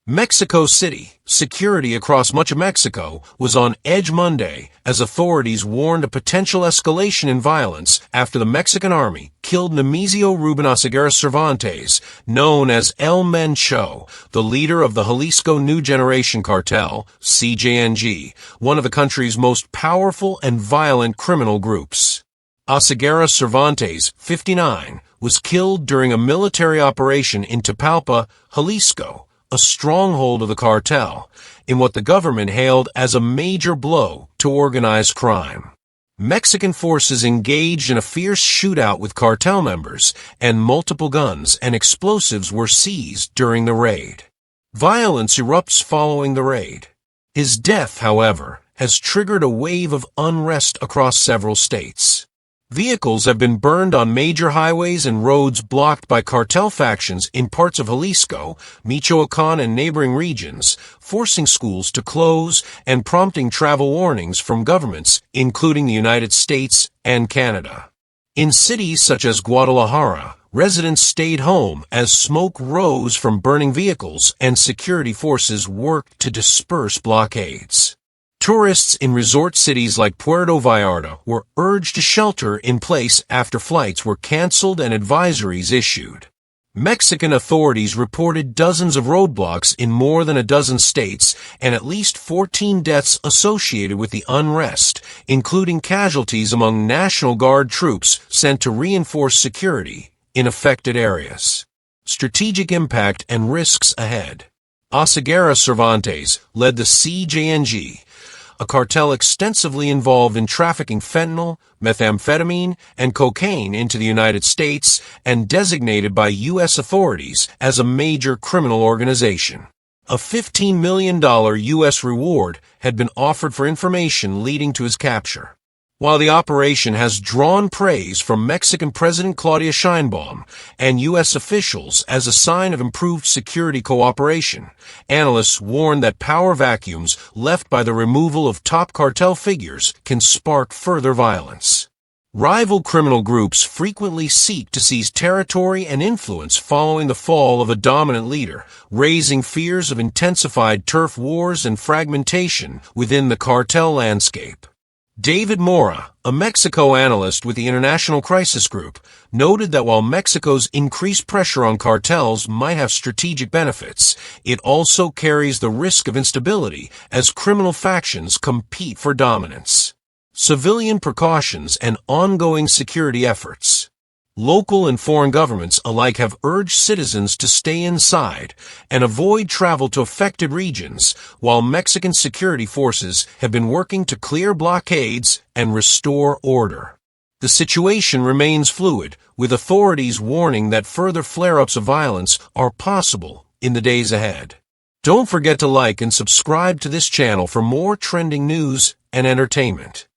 Mexico City. Security across much of Mexico was on edge Monday as authorities warned a potential escalation in violence after the Mexican army killed Nemesio Rubén Oseguera Cervantes, known as El Mencho, the leader of the Jalisco New Generation Cartel, CJNG, one of the country's most powerful and violent criminal groups. Oseguera Cervantes, 59, was killed during a military operation in Tapalpa, Jalisco, a stronghold of the cartel, in what the government hailed as a major blow to organized crime. Mexican forces engaged in a fierce shootout with cartel members, and multiple guns and explosives were seized during the raid. Violence erupts following the raid. His death, however, has triggered a wave of unrest across several states. Vehicles have been burned on major highways and roads blocked by cartel factions in parts of Jalisco, Michoacán, and neighboring regions, forcing schools to close and prompting travel warnings from governments, including the United States and Canada. In cities such as Guadalajara, residents stayed home as smoke rose from burning vehicles and security forces worked to disperse blockades. Tourists in resort cities like Puerto Vallarta were urged to shelter in place after flights were canceled and advisories issued. Mexican authorities reported dozens of roadblocks in more than a dozen states and at least 14 deaths associated with the unrest, including casualties among National Guard troops sent to reinforce security in affected areas. Strategic impact and risks ahead. Oseguera Cervantes led the CJNG, a cartel extensively involved in trafficking fentanyl, methamphetamine, and cocaine into the United States and designated by U.S. authorities as a major criminal organization. A $15 million U.S. reward had been offered for information leading to his capture. While the operation has drawn praise from Mexican President Claudia Sheinbaum and U.S. officials as a sign of improved security cooperation, analysts warn that power vacuums left by the removal of top cartel figures can spark further violence. Rival criminal groups frequently seek to seize territory and influence following the fall of a dominant leader, raising fears of intensified turf wars and fragmentation within the cartel landscape. David Mora, a Mexico analyst with the International Crisis Group, noted that while Mexico's increased pressure on cartels might have strategic benefits, it also carries the risk of instability as criminal factions compete for dominance. Civilian precautions and ongoing security efforts. Local and foreign governments alike have urged citizens to stay inside and avoid travel to affected regions, while Mexican security forces have been working to clear blockades and restore order. The situation remains fluid, with authorities warning that further flare-ups of violence are possible in the days ahead. Don't forget to like and subscribe to this channel for more trending news and entertainment.